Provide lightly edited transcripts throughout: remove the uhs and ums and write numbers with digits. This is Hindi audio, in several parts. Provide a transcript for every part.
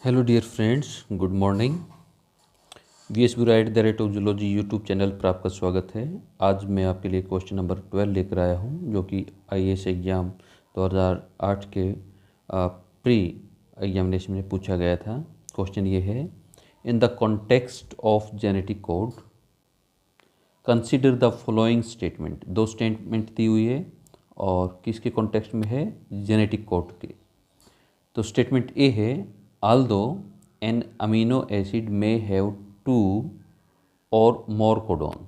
Hello dear friends, good morning. VS right the rate of zoology YouTube channel पर आपका स्वागत है। आज मैं आपके लिए क्वेश्चन नंबर 12 लेकर आया हूं, जो कि IAS एग्ज़ाम 2008 के प्री एग्जामिनेशन में पूछा गया था। क्वेश्चन ये है, in the context of genetic code consider the following statement. दो स्टेटमेंट दी हुई है और किसके कॉन्टेक्स्ट में है? जेनेटिक कोड के। तो स्टेटमेंट ए है, although an amino acid may have two or more codon,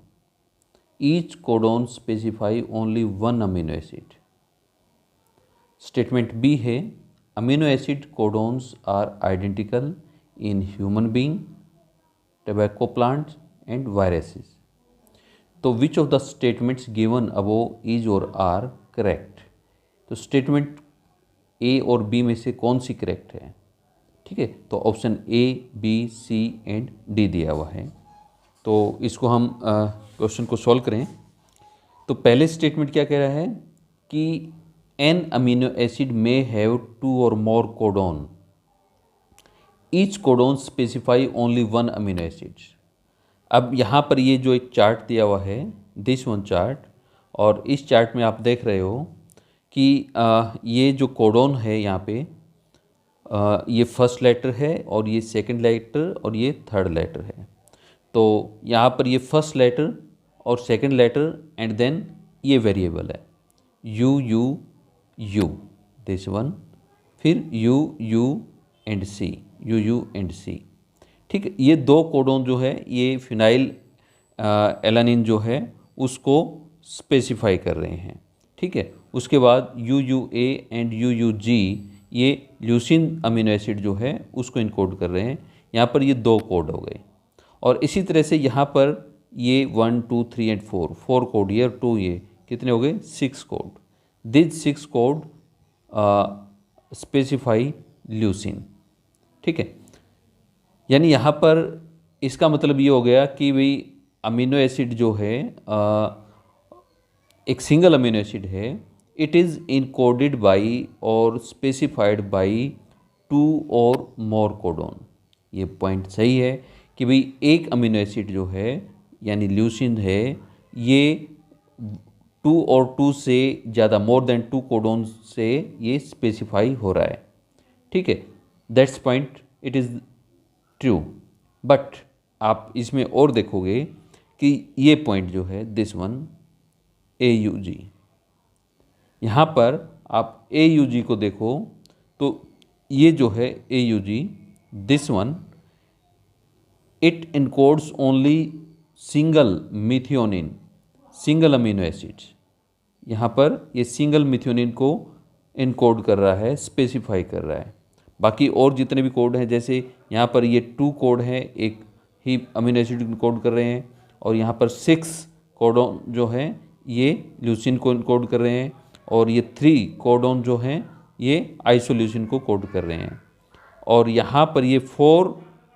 each codon specify only one amino acid. Statement B है, amino acid codons are identical in human being, tobacco plants and viruses. तो which of the statements given above is or are correct? तो स्टेटमेंट ए और बी में से कौन सी करेक्ट है? ठीक है, तो option A, B, C and D दिया हुआ है। तो इसको हम क्वेश्चन को सॉल्व करें। तो पहले स्टेटमेंट क्या कह रहा है कि an amino acid may have two और more codon, each codon specify only one amino acid. अब यहाँ पर ये जो एक चार्ट दिया हुआ है, दिस वन चार्ट, और इस चार्ट में आप देख रहे हो कि ये जो कोडोन है यहाँ पे, ये फर्स्ट लेटर है और ये सेकंड लेटर और ये थर्ड लेटर है। तो यहाँ पर ये फर्स्ट लेटर और सेकंड लेटर एंड देन ये वेरिएबल है U U U, this one, फिर U U and C, U U and C. ठीक है, ये दो कोडोन जो है ये फिनाइल एलानिन जो है उसको स्पेसिफाई कर रहे हैं। ठीक है, उसके बाद U U A and U U G ये ल्यूसिन अमीनो एसिड जो है उसको इनकोड कर रहे हैं। यहाँ पर ये दो कोड हो गए, और इसी तरह से यहाँ पर ये 1 2 3 एंड 4 कोड, ये और 2, ये कितने हो गए? 6 code. This 6 code specify leucine. ठीक है, यानी यहाँ पर इसका मतलब ये हो गया कि भाई अमीनो एसिड जो है एक सिंगल अमीनो एसिड है, इट इज़ इनकोडेड बाई और स्पेसिफाइड बाई 2 और मोर कोडोन। ये पॉइंट सही है कि भाई एक अमीनो एसिड जो है यानी ल्यूसिन है, ये 2 और 2 से ज़्यादा, मोर देन 2 कोडोन से ये स्पेसिफाई हो रहा है। ठीक है, that's point, it is true. But आप इसमें और देखोगे कि ये पॉइंट जो है, दिस वन AUG, यहाँ पर आप AUG को देखो तो ये जो है AUG, this one, it encodes only single methionine, single amino acid. यहाँ पर ये सिंगल मिथियोनिन को इनकोड कर रहा है, स्पेसिफाई कर रहा है। बाकी और जितने भी कोड हैं, जैसे यहाँ पर ये 2 कोड हैं, एक ही अमीनो एसिड इनकोड कर रहे हैं, और यहाँ पर 6 कोडोन जो हैं ये ल्यूसिन को इनकोड कर रहे हैं, और ये 3 कोडोन जो हैं ये आइसोल्यूसिन को कोड कर रहे हैं, और यहाँ पर ये 4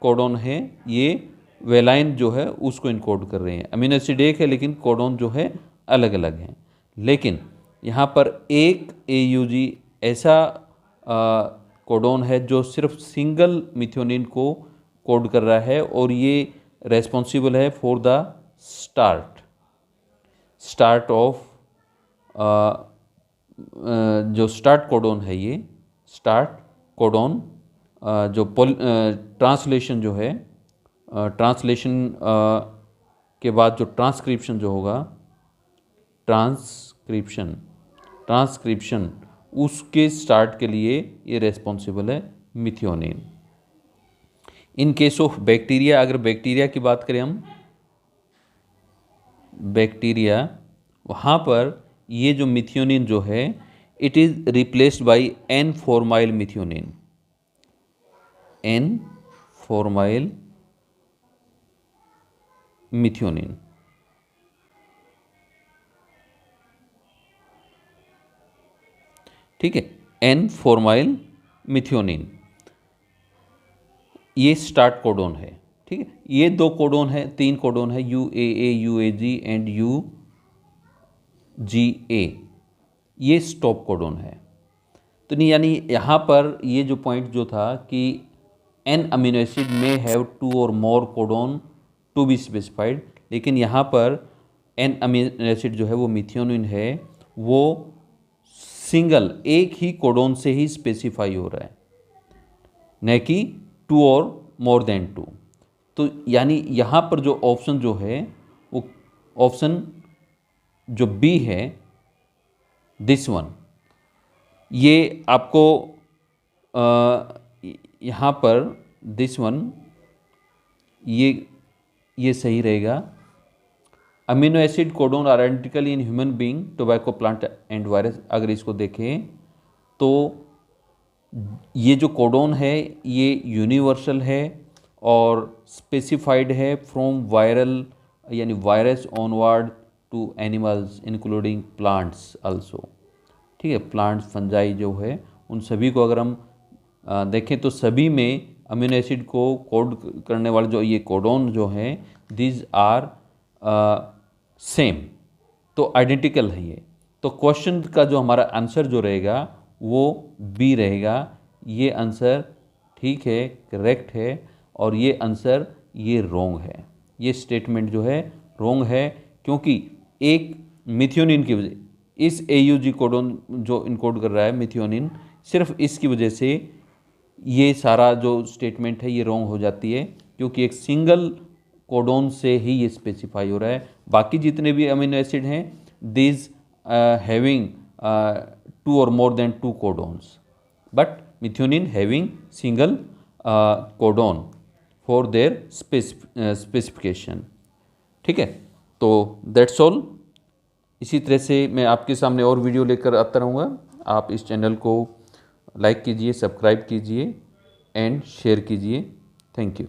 कोडोन हैं ये वेलाइन जो है उसको इनकोड कर रहे हैं। अमीनो एसिड एक है लेकिन कोडोन जो है अलग अलग हैं। लेकिन यहाँ पर एक AUG ऐसा कोडोन है जो सिर्फ सिंगल मिथियोनिन को कोड कर रहा है, और ये रेस्पॉन्सिबल है फॉर द स्टार्ट ऑफ जो स्टार्ट कोडोन है, ये स्टार्ट कोडोन जो ट्रांसलेशन जो है, ट्रांसलेशन के बाद जो ट्रांसक्रिप्शन जो होगा, ट्रांसक्रिप्शन उसके स्टार्ट के लिए ये रेस्पॉन्सिबल है methionine. In case of bacteria, अगर बैक्टीरिया की बात करें हम, बैक्टीरिया, वहाँ पर ये जो मिथियोनिन जो है it is replaced by N formyl methionine, N formyl methionine. ठीक है, एन फॉर्माइल मिथियोनिन ये स्टार्ट कोडोन है। ठीक है, ये 2 कोडोन है, 3 कोडोन है, UAA, UAG एंड UGA, ये स्टॉप कोडोन है। तो नहीं, यानी यहाँ पर ये जो पॉइंट जो था कि एन अमीनो एसिड में हैव 2 और more codon to be specified, लेकिन यहाँ पर एन अमीनो एसिड जो है वो मिथियोनिन है, वो सिंगल एक ही कोडोन से ही स्पेसिफाई हो रहा है, न कि 2 और मोर देन 2। तो यानी यहाँ पर जो ऑप्शन जो है वो ऑप्शन जो बी है, दिस वन, ये आपको यहाँ पर दिस वन ये सही रहेगा। Amino acid codon are identical in human being, tobacco plant and virus. अगर इसको देखें तो ये जो कोडोन है ये यूनिवर्सल है और स्पेसिफाइड है फ्रॉम वायरल यानी virus onward to animals including plants also. ठीक है, प्लांट्स फंजाई जो है उन सभी को अगर हम देखें तो सभी में अमीनो एसिड को कोड करने वाले जो ये कोडोन जो हैं दीज आर सेम, तो आइडेंटिकल है ये। तो क्वेश्चन का जो हमारा आंसर जो रहेगा वो बी रहेगा। ये आंसर ठीक है, करेक्ट है, और ये आंसर ये रॉन्ग है। ये स्टेटमेंट जो है रॉन्ग है, क्योंकि एक मिथियोनिन की वजह, इस AUG कोडोन जो इनकोड कर रहा है मिथियोनिन, सिर्फ इसकी वजह से ये सारा जो स्टेटमेंट है ये रॉन्ग हो जाती है, क्योंकि एक सिंगल कोडोन से ही ये स्पेसिफाई हो रहा है। बाकी जितने भी अमीनो एसिड हैं दीज हैविंग 2 और more than 2 codons, but methionine having single codon for their specification. ठीक है, तो दैट्स ऑल। इसी तरह से मैं आपके सामने और वीडियो लेकर आता रहूँगा। आप इस चैनल को लाइक कीजिए, सब्सक्राइब कीजिए एंड शेयर कीजिए। Thank you.